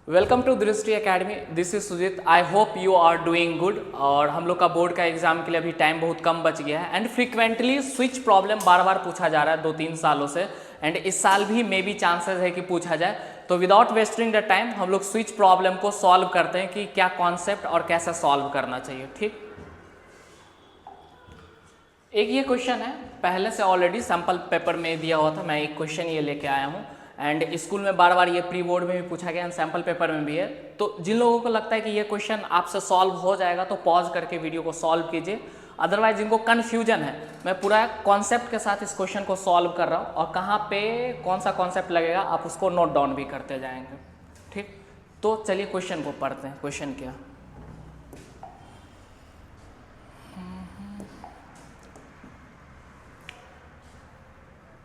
Welcome to Drishti Academy. This is Sujeet. I hope you are doing good. और हम लोग का बोर्ड का एग्जाम के लिए अभी टाइम बहुत कम बच गया है एंड फ्रीक्वेंटली स्विच प्रॉब्लम बार बार पूछा जा रहा है 2-3 सालों से एंड इस साल भी मे बी चांसेस है कि पूछा जाए। तो विदाउट वेस्टिंग द टाइम हम लोग स्विच प्रॉब्लम को सॉल्व करते हैं कि क्या कॉन्सेप्ट और कैसे सॉल्व करना चाहिए। ठीक, एक ये क्वेश्चन है पहले से ऑलरेडी सैम्पल पेपर में दिया हुआ था। मैं एक क्वेश्चन ये लेके आया हूँ एंड स्कूल में बार बार ये प्री बोर्ड में भी पूछा गया एंड सैम्पल पेपर में भी है। तो जिन लोगों को लगता है कि ये क्वेश्चन आपसे सॉल्व हो जाएगा तो पॉज करके वीडियो को सॉल्व कीजिए। अदरवाइज जिनको कन्फ्यूजन है, मैं पूरा कॉन्सेप्ट के साथ इस क्वेश्चन को सॉल्व कर रहा हूँ और कहाँ पे कौन सा कॉन्सेप्ट लगेगा आप उसको नोट डाउन भी करते जाएंगे। ठीक, तो चलिए क्वेश्चन को पढ़ते हैं। क्वेश्चन क्या,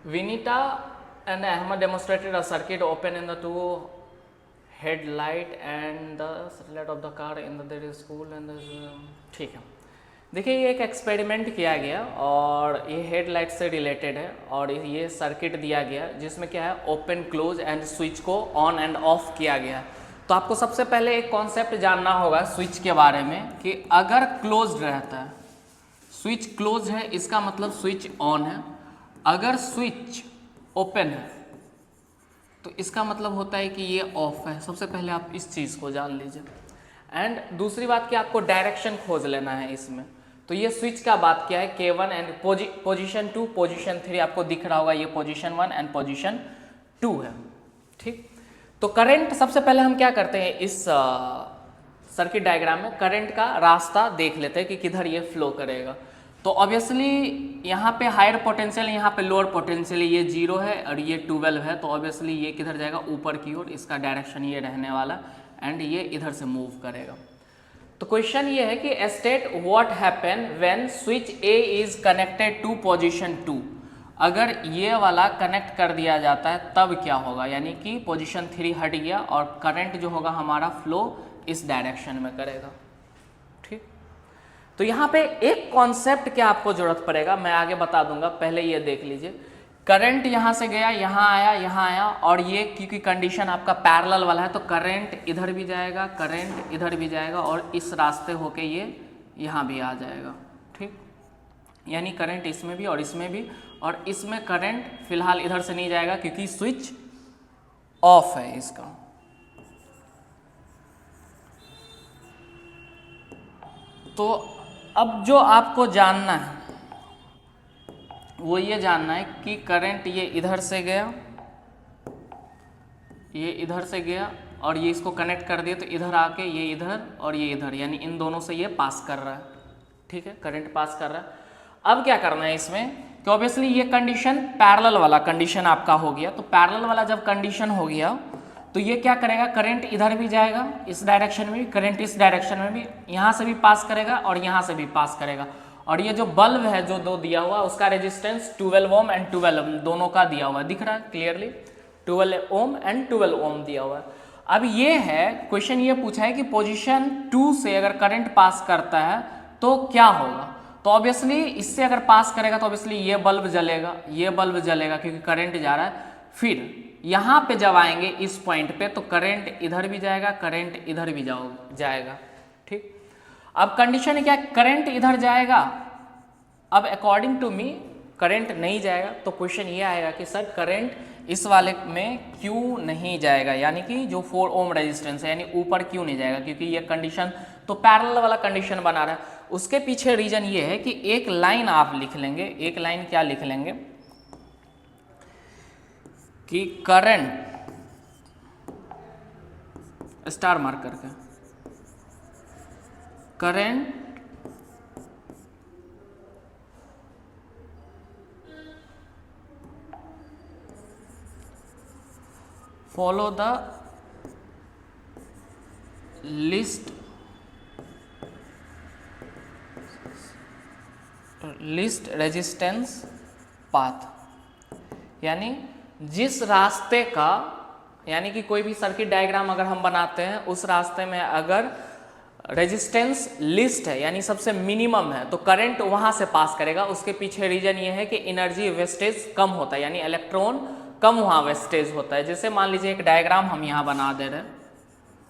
Vinita and Ahmed demonstrated a circuit open in the two headlight and the light of the car in the school and the ठीक है। देखिए ये एक एक्सपेरिमेंट किया गया और ये हेडलाइट से रिलेटेड है और ये सर्किट दिया गया जिसमें क्या है ओपन क्लोज एंड स्विच को ऑन एंड ऑफ किया गया है। तो आपको सबसे पहले एक कॉन्सेप्ट जानना होगा स्विच के बारे में कि अगर क्लोज रहता है, स्विच क्लोज है इसका मतलब स्विच ऑन है। अगर स्विच ओपन है तो इसका मतलब होता है कि ये ऑफ है। सबसे पहले आप इस चीज़ को जान लीजिए। एंड दूसरी बात कि आपको डायरेक्शन खोज लेना है इसमें। तो ये स्विच का बात क्या है, K1 एंड पोजीशन 2 पोजीशन 3 आपको दिख रहा होगा, ये पोजीशन 1 एंड पोजीशन 2 है। ठीक, तो करंट सबसे पहले हम क्या करते हैं इस सर्किट डायग्राम में करंट का रास्ता देख लेते हैं कि किधर ये फ्लो करेगा। तो ऑब्वियसली यहाँ पे हायर पोटेंशियल, यहाँ पे लोअर पोटेंशियल, ये 0 है और ये 12 है। तो ऑब्वियसली ये किधर जाएगा, ऊपर की ओर। इसका डायरेक्शन ये रहने वाला एंड ये इधर से मूव करेगा। तो क्वेश्चन ये है कि state what happen when switch A is connected to position 2। अगर ये वाला कनेक्ट कर दिया जाता है तब क्या होगा, यानी कि पोजीशन 3 हट गया और करंट जो होगा हमारा फ्लो इस डायरेक्शन में करेगा। तो यहाँ पे एक कॉन्सेप्ट क्या आपको जरूरत पड़ेगा, मैं आगे बता दूंगा, पहले ये देख लीजिए। करंट यहाँ से गया, यहाँ आया और ये क्योंकि कंडीशन आपका पैरेलल वाला है तो करंट इधर भी जाएगा, करंट इधर भी जाएगा और इस रास्ते होके ये यहाँ भी आ जाएगा। ठीक, यानी करंट इसमें भी और इसमें भी, और इसमें करंट फिलहाल इधर से नहीं जाएगा क्योंकि स्विच ऑफ है इसका। तो अब जो आपको जानना है वो ये जानना है कि करंट ये इधर से गया, ये इधर से गया और ये इसको कनेक्ट कर दिया तो इधर आके ये इधर और ये इधर, यानी इन दोनों से ये पास कर रहा है। ठीक है, करंट पास कर रहा है। अब क्या करना है इसमें कि ऑब्वियसली ये कंडीशन पैरेलल वाला कंडीशन आपका हो गया। तो पैरेलल वाला जब कंडीशन हो गया तो ये क्या करेगा, करंट इधर भी जाएगा, इस डायरेक्शन में भी, करंट इस डायरेक्शन में भी, यहाँ से भी पास करेगा और यहाँ से भी पास करेगा। और ये जो बल्ब है जो दो दिया हुआ उसका रेजिस्टेंस 12 ओम एंड 12 ओम दोनों का दिया हुआ है, दिख रहा है क्लियरली, 12 ओम एंड 12 ओम दिया हुआ है। अब ये है क्वेश्चन, ये पूछा है कि पोजीशन 2 से अगर करंट पास करता है तो क्या होगा। तो ऑब्वियसली इससे अगर पास करेगा तो ऑब्वियसली ये बल्ब जलेगा, ये बल्ब जलेगा क्योंकि करंट जा रहा है। फिर यहाँ पे जब आएंगे इस पॉइंट पे तो करंट इधर भी जाएगा, करंट इधर भी जाएगा। ठीक, अब कंडीशन क्या है, करंट इधर जाएगा। अब अकॉर्डिंग टू मी करंट नहीं जाएगा तो क्वेश्चन ये आएगा कि सर करंट इस वाले में क्यों नहीं जाएगा, यानी कि जो 4 ओम रेजिस्टेंस है यानी ऊपर क्यों नहीं जाएगा, क्योंकि ये कंडीशन तो पैरेलल वाला कंडीशन बना रहा है। उसके पीछे रीजन ये है कि एक लाइन आप लिख लेंगे, एक लाइन क्या लिख लेंगे कि करंट स्टार मार्क करके, current follow the list resistance path, यानी जिस रास्ते का, यानी कि कोई भी सर्किट डायग्राम अगर हम बनाते हैं उस रास्ते में अगर रेजिस्टेंस लिस्ट है यानी सबसे मिनिमम है तो करंट वहां से पास करेगा। उसके पीछे रीजन ये है कि एनर्जी वेस्टेज कम होता है, यानी इलेक्ट्रॉन कम वहाँ वेस्टेज होता है। जैसे मान लीजिए एक डायग्राम हम यहाँ बना दे रहे हैं,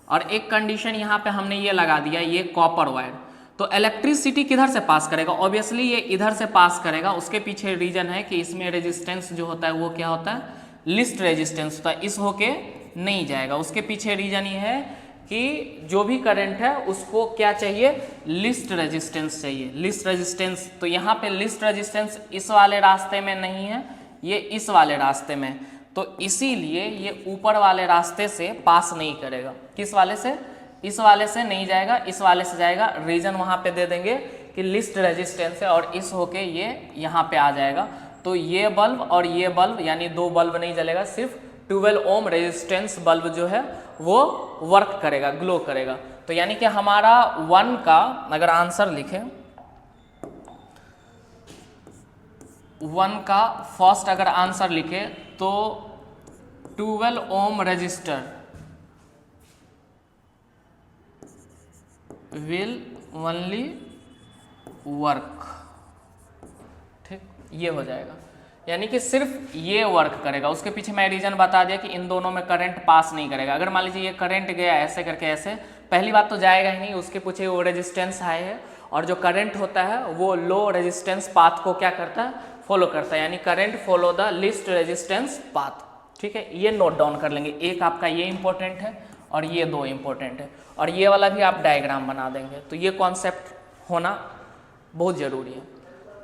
और एक कंडीशन यहाँ पे हमने ये लगा दिया, ये कॉपर वायर। तो इलेक्ट्रिसिटी किधर से पास करेगा? ऑब्वियसली ये इधर से पास करेगा। उसके पीछे रीजन है कि इसमें रेजिस्टेंस जो होता है वो क्या होता है? लिस्ट रेजिस्टेंस होता है, इस होके नहीं जाएगा। उसके पीछे रीजन ये है कि जो भी करंट है उसको क्या चाहिए? लिस्ट रेजिस्टेंस चाहिए, लिस्ट रेजिस्टेंस। तो यहाँ पे लिस्ट रेजिस्टेंस इस वाले रास्ते में नहीं है, ये इस वाले रास्ते में, तो इसीलिए ये ऊपर वाले रास्ते से पास नहीं करेगा। किस वाले से? इस वाले से नहीं जाएगा, इस वाले से जाएगा। रीजन वहाँ पे दे देंगे कि लिस्ट रेजिस्टेंस है और इस होके ये यहाँ पे आ जाएगा। तो ये बल्ब और ये बल्ब यानी दो बल्ब नहीं जलेगा, सिर्फ 12 ओम रेजिस्टेंस बल्ब जो है वो वर्क करेगा, ग्लो करेगा। तो यानी कि हमारा 1 का अगर आंसर लिखें, 1 का फर्स्ट अगर आंसर लिखे तो 12 ohm resistor will only work. ठीक, ये हो जाएगा, यानी कि सिर्फ ये वर्क करेगा। उसके पीछे मैं रीजन बता दिया कि इन दोनों में करंट पास नहीं करेगा। अगर मान लीजिए ये करंट गया ऐसे करके ऐसे, पहली बात तो जाएगा ही नहीं। उसके पीछे वो रेजिस्टेंस हाई है और जो करंट होता है वो लो रेजिस्टेंस पाथ को क्या करता है? फॉलो करता है, यानी current follow the list resistance path. ठीक है, ये नोट डाउन कर लेंगे। एक आपका ये इंपॉर्टेंट है और ये दो इंपॉर्टेंट है, और ये वाला भी आप डायग्राम बना देंगे। तो ये कॉन्सेप्ट होना बहुत जरूरी है।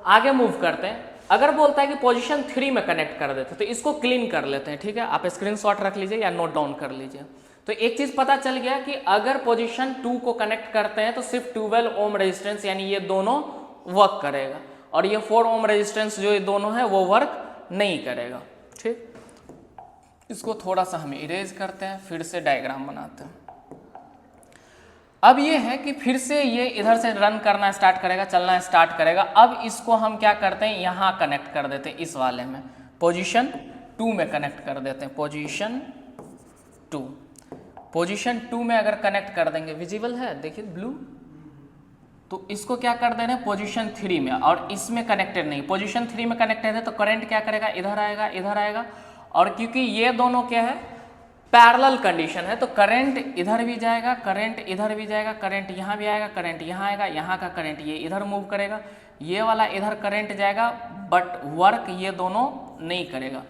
आगे मूव करते हैं। अगर बोलता है कि पोजीशन 3 में कनेक्ट कर देते तो इसको क्लीन कर लेते हैं। ठीक है, आप स्क्रीनशॉट रख लीजिए या नोट डाउन कर लीजिए। तो एक चीज पता चल गया कि अगर पोजीशन 2 को कनेक्ट करते हैं तो सिर्फ 12 ओम रेजिस्टेंस यानी ये दोनों वर्क करेगा, और ये 4 ओम रेजिस्टेंस जो ये दोनों है वो वर्क नहीं करेगा। ठीक, इसको थोड़ा सा हम इरेज करते हैं, फिर से डायग्राम बनाते हैं। अब ये है कि फिर से ये इधर से रन करना स्टार्ट करेगा, चलना स्टार्ट करेगा। अब इसको हम क्या करते हैं? यहाँ कनेक्ट कर देते हैं, इस वाले में पोजीशन 2 में कनेक्ट कर देते हैं। पोजीशन 2 में अगर कनेक्ट कर देंगे, विजिबल है देखिए ब्लू, तो इसको क्या कर दे रहे हैं? पोजीशन 3 में, और इसमें कनेक्टेड नहीं। पोजीशन 3 में कनेक्टेड है तो करंट क्या करेगा? इधर आएगा, इधर आएगा, और क्योंकि ये दोनों क्या है? पैरेलल कंडीशन है, तो करंट इधर भी जाएगा, करंट इधर भी जाएगा, करंट यहाँ भी आएगा, करंट यहाँ आएगा, यहाँ का करंट ये इधर मूव करेगा, ये वाला इधर करंट जाएगा, बट वर्क ये दोनों नहीं करेगा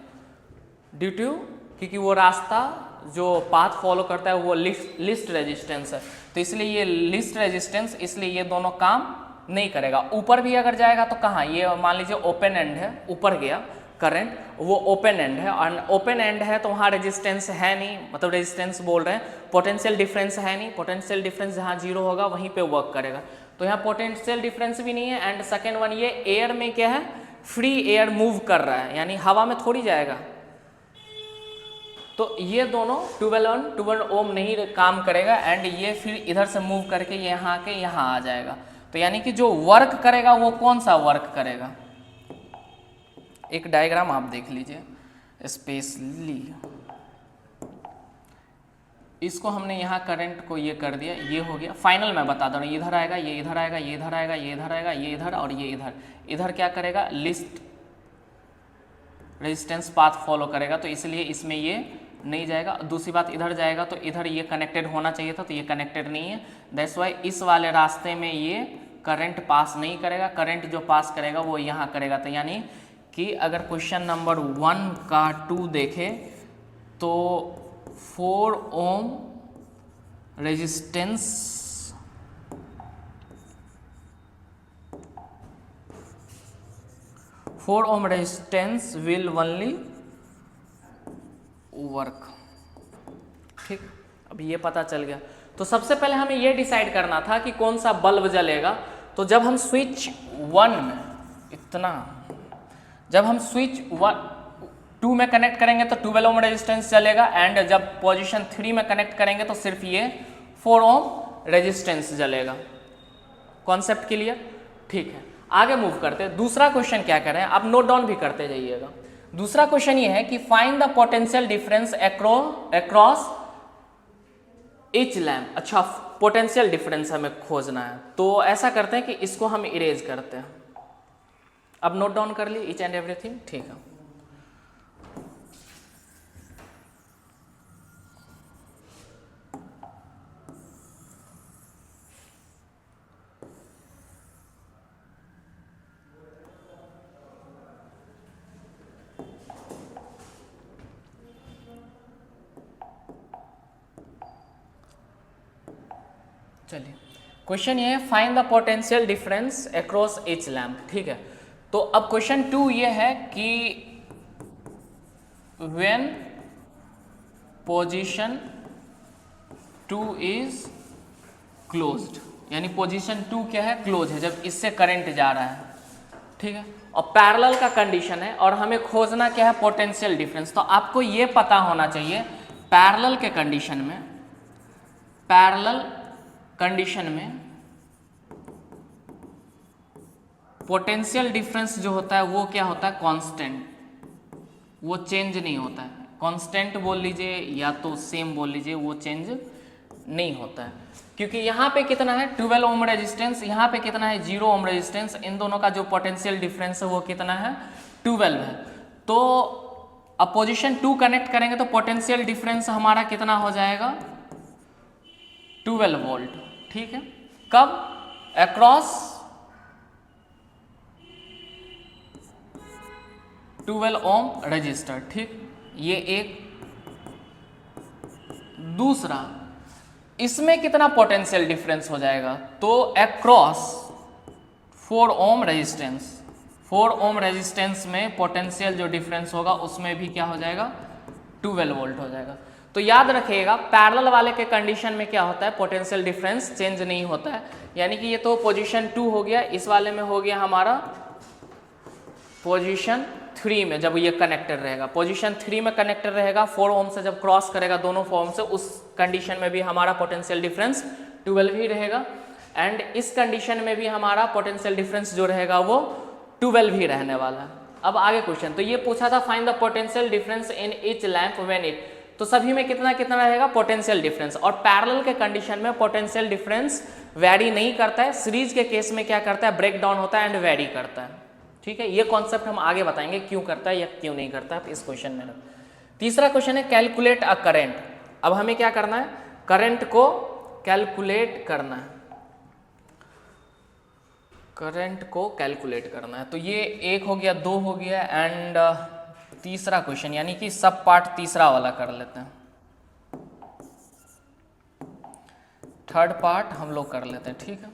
ड्यू टू, क्योंकि वो रास्ता जो पाथ फॉलो करता है वो लिस्ट रेजिस्टेंस है। तो इसलिए ये लिस्ट रेजिस्टेंस, इसलिए ये दोनों काम नहीं करेगा। ऊपर भी अगर जाएगा तो कहाँ? ये मान लीजिए ओपन एंड है, ऊपर गया करंट, वो ओपन एंड है, और ओपन एंड है तो वहाँ रेजिस्टेंस है नहीं, मतलब रेजिस्टेंस बोल रहे हैं, पोटेंशियल डिफरेंस है नहीं। पोटेंशियल डिफरेंस जहाँ 0 होगा वहीं पे वर्क करेगा, तो यहाँ पोटेंशियल डिफरेंस भी नहीं है। एंड सेकेंड वन, ये एयर में क्या है? फ्री एयर मूव कर रहा है, यानी हवा में थोड़ी जाएगा। तो ये दोनों 12 ओम नहीं काम करेगा, एंड ये फिर इधर से मूव करके यहाँ के यहाँ आ जाएगा। तो यानी कि जो वर्क करेगा वो कौन सा वर्क करेगा? एक डायग्राम आप देख लीजिए स्पेशली। इसको हमने यहाँ करंट को ये कर दिया, ये हो गया। फाइनल मैं बता दे रहा हूँ, इधर आएगा, ये इधर आएगा, ये इधर आएगा, ये इधर आएगा, ये इधर, और ये इधर। इधर क्या करेगा? लिस्ट रेजिस्टेंस पाथ फॉलो करेगा, तो इसलिए इसमें ये नहीं जाएगा। दूसरी बात, इधर जाएगा तो इधर ये कनेक्टेड होना चाहिए था, तो ये कनेक्टेड नहीं है। दैट्स वाई इस वाले रास्ते में ये करंट पास नहीं करेगा। करंट जो पास करेगा वो यहाँ करेगा। तो यानी कि अगर क्वेश्चन नंबर 1 का 2 देखें तो 4 ohm resistance will only work. ठीक, अब ये पता चल गया। तो सबसे पहले हमें ये डिसाइड करना था कि कौन सा बल्ब जलेगा। तो जब हम स्विच 1 में जब हम स्विच 2 में कनेक्ट करेंगे तो 12 ओम रेजिस्टेंस चलेगा, एंड जब पोजीशन 3 में कनेक्ट करेंगे तो सिर्फ ये 4 ओम रेजिस्टेंस जलेगा। Concept clear? ठीक है, आगे मूव करते हैं। दूसरा क्वेश्चन क्या कर रहे हैं आप नोट डाउन भी करते जाइएगा। दूसरा क्वेश्चन ये है कि find the potential difference across each lamp. अच्छा, पोटेंशियल डिफरेंस हमें खोजना है, तो ऐसा करते हैं कि इसको हम इरेज करते हैं। अब नोट डाउन कर ली ईच एंड एवरीथिंग। ठीक है, चलिए क्वेश्चन ये है find the potential difference across each lamp. ठीक है, तो अब क्वेश्चन 2 ये है कि व्हेन पोजीशन 2 इज क्लोज्ड, यानी पोजीशन 2 क्या है, क्लोज है, जब इससे करंट जा रहा है। ठीक है, और पैरेलल का कंडीशन है और हमें खोजना क्या है, पोटेंशियल डिफरेंस। तो आपको ये पता होना चाहिए पैरेलल के कंडीशन में, पैरेलल कंडीशन में पोटेंशियल डिफरेंस जो होता है वो क्या होता है, कांस्टेंट, वो चेंज नहीं होता है। कांस्टेंट बोल लीजिए या तो सेम बोल लीजिए, वो चेंज नहीं होता है। क्योंकि यहाँ पे कितना है 12 ओम रेजिस्टेंस, यहाँ पे कितना है 0 ओम रेजिस्टेंस, इन दोनों का जो पोटेंशियल डिफरेंस है वो कितना है 12 है। तो अब पोजीशन 2 कनेक्ट करेंगे तो पोटेंशियल डिफरेंस हमारा कितना हो जाएगा 12 वोल्ट। ठीक है, कब, अक्रॉस 12 ओम रजिस्टर। ठीक, ये एक। दूसरा, इसमें कितना पोटेंशियल डिफरेंस हो जाएगा, तो across 4 ohm resistance, 4 ohm resistance में पोटेंशियल जो डिफरेंस होगा उसमें भी क्या हो जाएगा 12 वोल्ट हो जाएगा। तो याद रखिएगा पैरेलल वाले के कंडीशन में क्या होता है, पोटेंशियल डिफरेंस चेंज नहीं होता है। यानी कि ये तो पोजीशन 2 हो गया, इस वाले में हो गया हमारा पोजीशन 3 में जब ये कनेक्टेड रहेगा, पोजीशन 3 में कनेक्टेड रहेगा, 4 ओम से जब क्रॉस करेगा दोनों फॉर्म से, उस कंडीशन में भी हमारा पोटेंशियल डिफरेंस 12 ही रहेगा। एंड इस कंडीशन में भी हमारा पोटेंशियल डिफरेंस जो रहेगा वो 12 ही रहने वाला है। अब आगे क्वेश्चन, तो ये पूछा था find the potential difference in each lamp when it, तो सभी में कितना कितना रहेगा पोटेंशियल डिफरेंस। और पैरेलल के कंडीशन में पोटेंशियल डिफरेंस वेरी नहीं करता है, सीरीज के केस में क्या करता है, ब्रेक डाउन होता है एंड वेरी करता है। ठीक है, ये कॉन्सेप्ट हम आगे बताएंगे क्यों करता है या क्यों नहीं करता है इस क्वेश्चन में। तीसरा क्वेश्चन है कैलकुलेट अ करंट। अब हमें क्या करना है, करंट को कैलकुलेट करना है, करंट को कैलकुलेट करना है। तो ये एक हो गया, 2 हो गया, एंड तीसरा क्वेश्चन यानी कि सब पार्ट तीसरा वाला कर लेते हैं, थर्ड पार्ट हम लोग कर लेते हैं। ठीक है,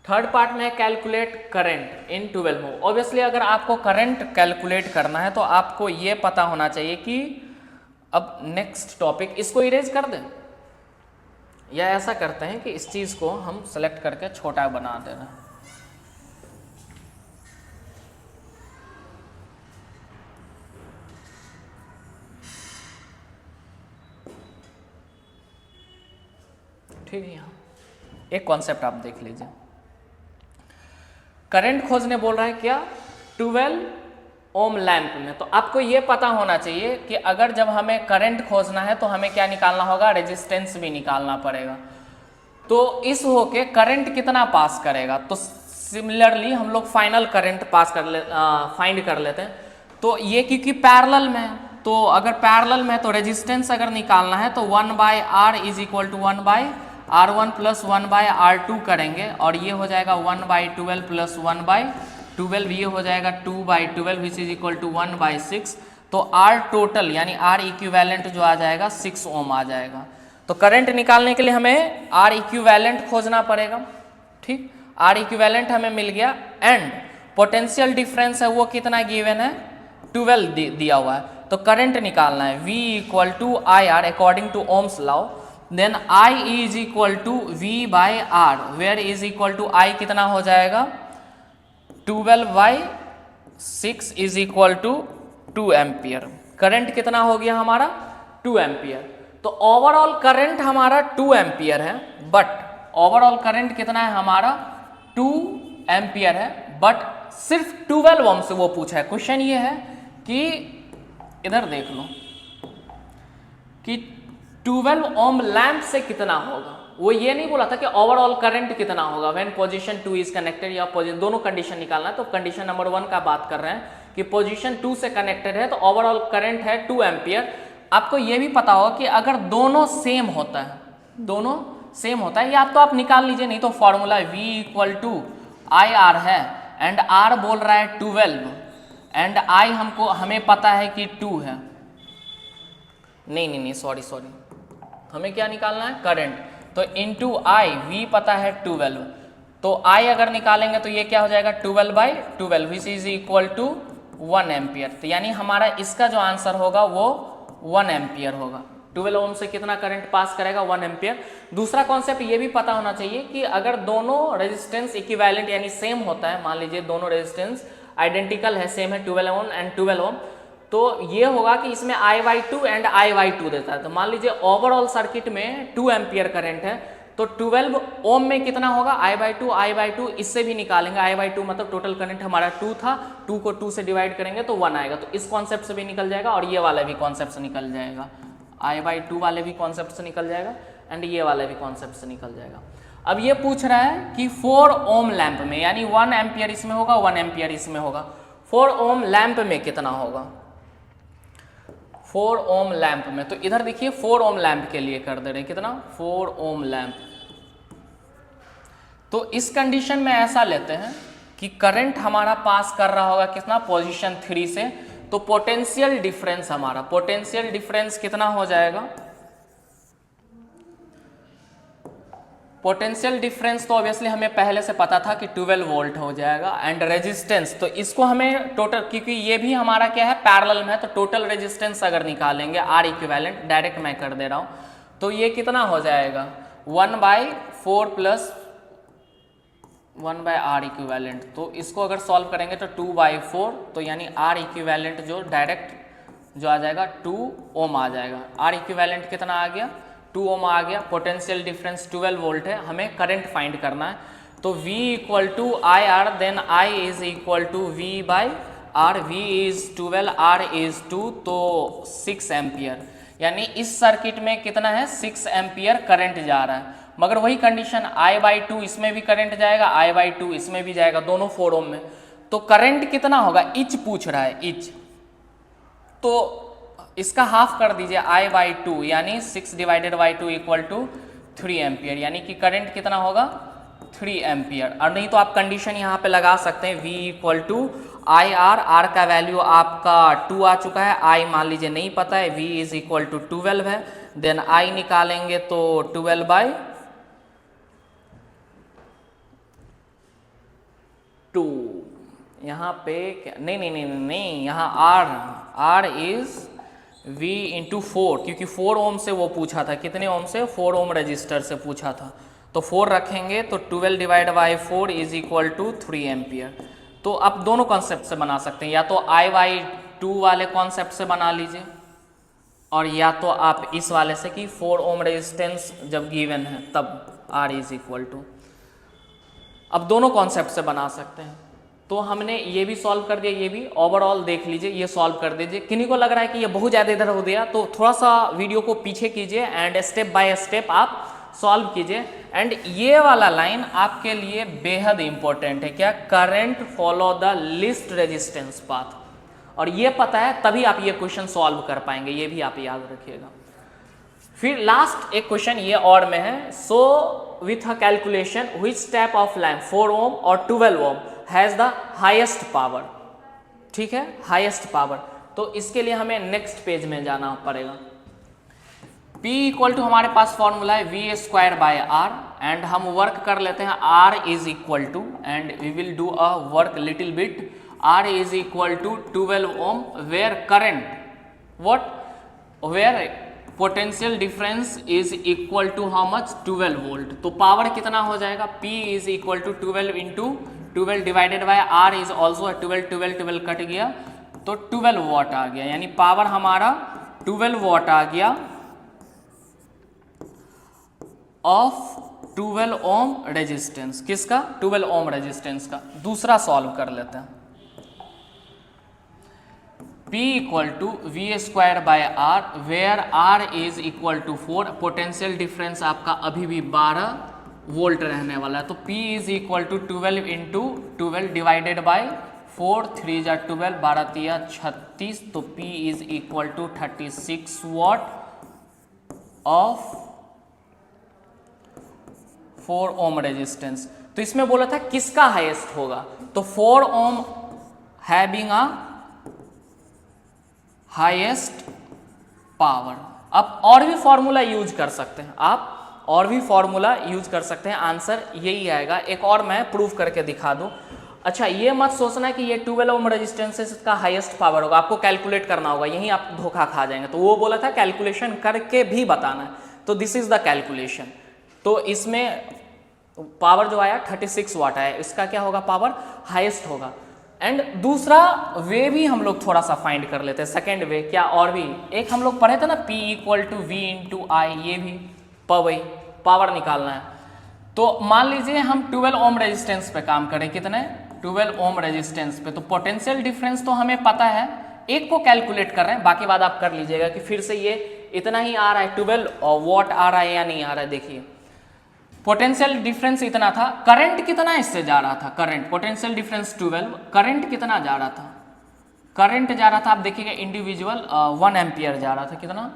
थर्ड पार्ट में calculate current in 12 ohm. Obviously अगर आपको करंट कैलकुलेट करना है तो आपको ये पता होना चाहिए कि, अब नेक्स्ट टॉपिक, इसको इरेज कर दें या ऐसा करते हैं कि इस चीज को हम सेलेक्ट करके छोटा बना दे रहे हैं। ठीक है, यहाँ एक कॉन्सेप्ट आप देख लीजिए, करंट खोजने बोल रहा है क्या 12 ओम लैंप में। तो आपको ये पता होना चाहिए कि अगर जब हमें करंट खोजना है तो हमें क्या निकालना होगा, रेजिस्टेंस भी निकालना पड़ेगा। तो इस होके करंट कितना पास करेगा, तो सिमिलरली हम लोग फाइनल करंट पास फाइंड कर लेते हैं। तो ये क्योंकि पैरेलल में है, तो अगर पैरेलल में है तो रेजिस्टेंस अगर निकालना है तो 1/R is equal to 1/R1 plus 1/R2 करेंगे, और ये हो जाएगा 1/12 प्लस 1/12, ये हो जाएगा 2/12 विच इज इक्वल टू 1/6। तो R टोटल यानी R इक्विवेलेंट जो आ जाएगा 6 ओम आ जाएगा। तो करंट निकालने के लिए हमें R इक्विवेलेंट खोजना पड़ेगा। ठीक, R इक्विवेलेंट हमें मिल गया, एंड पोटेंशियल डिफरेंस है वो कितना गिवन है 12 दिया हुआ है। तो करंट निकालना है V equal to IR according to Ohm's law, then I is equal to V/R, where is equal to I कितना हो जाएगा 12/6 is equal to 2 ampere. Current कितना हो गया हमारा 2 एम्पियर। तो ओवरऑल करंट हमारा 2 एम्पियर है, बट ओवरऑल करंट कितना है हमारा 2 एम्पियर है, बट सिर्फ 12 ओम से वो पूछा है। क्वेश्चन ये है कि इधर देख लो कि 12 ओम लैंप से कितना होगा, वो ये नहीं बोला था कि ओवरऑल करंट कितना होगा व्हेन पोजीशन 2 इज कनेक्टेड, या दोनों कंडीशन निकालना है। तो कंडीशन नंबर 1 का बात कर रहे हैं कि पोजीशन 2 से कनेक्टेड है तो ओवरऑल करंट है 2 एम्पियर। आपको ये भी पता होगा कि अगर दोनों सेम होता है, दोनों सेम होता है, या तो आप निकाल लीजिए, नहीं तो formula V equal to IR है, एंड R बोल रहा है 12, एंड आई हमें पता है कि 2 है, नहीं सॉरी, हमें क्या निकालना है, करंट। तो इंटू आई, वी पता है 12, तो आई अगर निकालेंगे तो ये क्या हो जाएगा 12/12 which is equal to 1 ampere. तो यानी हमारा इसका जो आंसर होगा वो 1 एम्पियर होगा। 12 ओम से कितना करंट पास करेगा, 1 एम्पियर। दूसरा कॉन्सेप्ट ये भी पता होना चाहिए कि अगर दोनों रेजिस्टेंस इक्विवेलेंट यानी सेम होता है, मान लीजिए दोनों रेजिस्टेंस आइडेंटिकल है, सेम है 12 ओम एंड 12 ओम, तो ये होगा कि इसमें I/2 एंड I/2 देता है। तो मान लीजिए ओवरऑल सर्किट में 2 एम्पियर करंट है, तो 12 ओम में कितना होगा, I/2 इससे भी निकालेंगे। I/2 मतलब टोटल करंट हमारा 2 था, 2 को 2 से डिवाइड करेंगे तो 1 आएगा। तो इस कॉन्सेप्ट से भी निकल जाएगा और ये वाला भी कॉन्सेप्ट से निकल जाएगा, I/2 वाले भी कॉन्सेप्ट से निकल जाएगा एंड ये वाला भी कॉन्सेप्ट से निकल जाएगा। अब ये पूछ रहा है कि 4 ओम लैंप में, यानी 1 एम्पियर इसमें होगा, 1 एम्पियर इसमें होगा, 4 ओम लैंप में कितना होगा, 4 ओम लैंप में। तो इधर देखिए 4 ओम लैंप के लिए कर दे रहे हैं कितना, 4 ओम लैंप। तो इस कंडीशन में ऐसा लेते हैं कि करंट हमारा पास कर रहा होगा कितना, पोजीशन 3 से, तो पोटेंशियल डिफरेंस हमारा, पोटेंशियल डिफरेंस कितना हो जाएगा, पोटेंशियल डिफरेंस तो ऑब्वियसली हमें पहले से पता था कि 12 वोल्ट हो जाएगा। एंड रेजिस्टेंस, तो इसको हमें टोटल, क्योंकि ये भी हमारा क्या है पैरेलल में है, तो टोटल रेजिस्टेंस अगर निकालेंगे आर इक्विवेलेंट, डायरेक्ट मैं कर दे रहा हूं, तो ये कितना हो जाएगा 1/4 प्लस 1/R इक्विवेलेंट। तो इसको अगर सॉल्व करेंगे तो 2/4, तो यानी आर इक्विवेलेंट जो डायरेक्ट जो आ जाएगा 2 ओम आ जाएगा। आर इक्विवेलेंट कितना आ गया, 2 ओम आ गया। पोटेंशियल डिफरेंस 12 वोल्ट है, हमें करंट फाइंड करना है, तो V equal to IR, then I is equal to V/R, V is 12, R is 2, तो 6 एम्पियर। यानी इस सर्किट में कितना है, 6 एम्पियर करंट जा रहा है। मगर वही कंडीशन, I/2 इसमें भी करंट जाएगा, I/2 इसमें भी जाएगा, दोनों 4 ओम में। तो करंट कितना होगा, इच पूछ रहा है, इच, तो इसका हाफ कर दीजिए I/2, यानी 6/2 इक्वल टू 3 एम्पियर, यानी कि करंट कितना होगा 3 एम्पियर। और नहीं तो आप कंडीशन यहाँ पे लगा सकते हैं, V equal to IR, R का वैल्यू आपका 2 आ चुका है, I मान लीजिए नहीं पता है, V इज इक्वल टू 12 है, देन I निकालेंगे तो 12/2, यहाँ पे क्या, नहीं, यहाँ R इज V इंटू 4, क्योंकि 4 ओम से वो पूछा था, कितने ओम से, 4 ओम रजिस्टर से पूछा था, तो 4 रखेंगे तो 12/4 इज इक्वल टू 3 एम्पियर। तो आप दोनों कॉन्सेप्ट से बना सकते हैं, या तो I/2 वाले कॉन्सेप्ट से बना लीजिए, और या तो आप इस वाले से कि 4 ओम रेजिस्टेंस जब गिवन है तब R इज इक्वल टू, अब दोनों कॉन्सेप्ट से बना सकते हैं। तो हमने ये भी सॉल्व कर दिया, ये भी ओवरऑल देख लीजिए, ये सॉल्व कर दीजिए। किन्हीं को लग रहा है कि ये बहुत ज़्यादा इधर हो गया, तो थोड़ा सा वीडियो को पीछे कीजिए एंड स्टेप बाय स्टेप आप सॉल्व कीजिए। एंड ये वाला लाइन आपके लिए बेहद इंपॉर्टेंट है, क्या, current follow the least resistance path, और ये पता है तभी आप ये क्वेश्चन सॉल्व कर पाएंगे, ये भी आप याद रखिएगा। फिर लास्ट एक क्वेश्चन ये और में है, so with a calculation which type of lamp 4 ओम और 12 ओम हैज द हाईएस्ट पावर, ठीक है, हाईएस्ट पावर। तो इसके लिए हमें नेक्स्ट पेज में जाना पड़ेगा। P इक्वल टू हमारे पास फॉर्मूला है V²/R, एंड हम वर्क कर लेते हैं, R is equal to, and we will do a work little bit, R is equal to 12 ohm, where current what, where potential difference is equal to how much, 12 volt. तो power कितना हो जाएगा, P is equal to 12 into 12 divided by R is also 12 cut गया, तो 12 what आ गया, यानी power हमारा 12 what आ गया ऑफ 12 ओम रेजिस्टेंस, किसका, 12 ओम रेजिस्टेंस का। दूसरा सॉल्व कर लेते हैं, P equal to V²/R, where R is equal to 4, potential difference आपका अभी भी 12 वोल्ट रहने वाला है, तो P is equal to 12 into 12 divided by 4, 3 जा 12, 12 तिया 36, तो P is equal to 36 watt of 4 ohm resistance. तो इसमें बोला था किसका हाईएस्ट होगा, तो 4 ohm having a highest power. अब और भी फॉर्मूला यूज कर सकते हैं आप, और भी फॉर्मूला यूज कर सकते हैं, आंसर यही आएगा। एक और मैं प्रूफ करके दिखा दूं। अच्छा, ये मत सोचना कि ये 12 ओम रेजिस्टेंसेस का हाईएस्ट पावर होगा, आपको कैलकुलेट करना होगा, यहीं आप धोखा खा जाएंगे। तो वो बोला था कैलकुलेशन करके भी बताना है, तो दिस इज द कैलकुलेशन। तो इसमें पावर जो आया 36 वाट आया, इसका क्या होगा, पावर हाईएस्ट होगा। एंड दूसरा वे भी हम लोग थोड़ा सा फाइंड कर लेते हैं, सेकेंड वे क्या, और भी एक हम लोग पढ़े थे ना, P = V × I, ये भी पावर निकालना है। तो मान लीजिए हम 12 ओम रेजिस्टेंस पे काम करें, कितने, 12 ओम रेजिस्टेंस पे, तो पोटेंशियल डिफरेंस तो हमें पता है, एक को कैलकुलेट कर रहे हैं, बाकी बात आप कर लीजिएगा कि फिर से ये इतना ही आ रहा है, 12 वॉट आ रहा है या नहीं आ रहा है। देखिए पोटेंशियल डिफरेंस इतना था, करंट कितना इससे जा रहा था, करंट, पोटेंशियल डिफरेंस 12, करंट कितना जा रहा था, करंट जा रहा था, आप देखिएगा इंडिविजुअल 1 एम्पियर जा रहा था, कितना,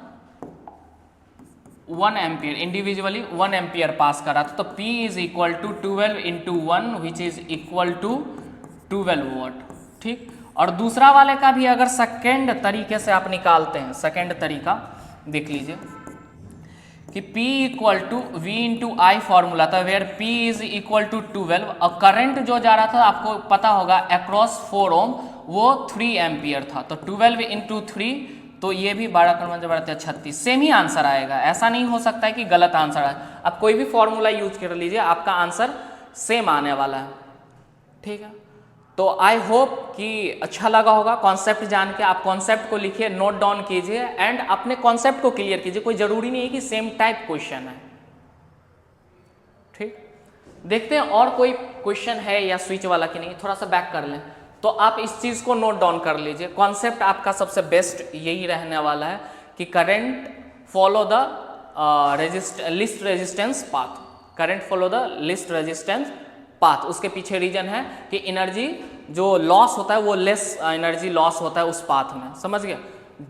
1 एम्पियर, इंडिविजुअली 1 एम्पियर पास कर रहा था। तो P = 12 × 1 which is equal to 12 watt, ठीक। और दूसरा वाले का भी अगर सेकेंड तरीके से आप निकालते हैं, सेकेंड तरीका देख लीजिए कि P = V × I फॉर्मूला था, वेयर P = 12 और करंट जो जा रहा था आपको पता होगा अक्रॉस 4 ओम वो 3 एम्पियर था, तो 12 × 3, तो ये भी 12 × 36, सेम ही आंसर आएगा। ऐसा नहीं हो सकता है कि गलत आंसर आए, आप कोई भी फॉर्मूला यूज कर लीजिए, आपका आंसर सेम आने वाला है, ठीक है। तो आई होप कि अच्छा लगा होगा कॉन्सेप्ट जान के। आप कॉन्सेप्ट को लिखिए, नोट डाउन कीजिए एंड अपने कॉन्सेप्ट को क्लियर कीजिए, कोई जरूरी नहीं है कि सेम टाइप क्वेश्चन है, ठीक। देखते हैं और कोई क्वेश्चन है या स्विच वाला कि नहीं, थोड़ा सा बैक कर लें। तो आप इस चीज को नोट डाउन कर लीजिए, कॉन्सेप्ट आपका सबसे बेस्ट यही रहने वाला है कि current follow the list resistance path, current follow the list resistance path. उसके पीछे रीजन है कि एनर्जी जो लॉस होता है वो लेस एनर्जी लॉस होता है उस पाथ में, समझ गया।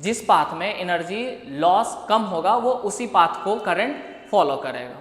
जिस पाथ में एनर्जी लॉस कम होगा वो उसी पाथ को करंट फॉलो करेगा।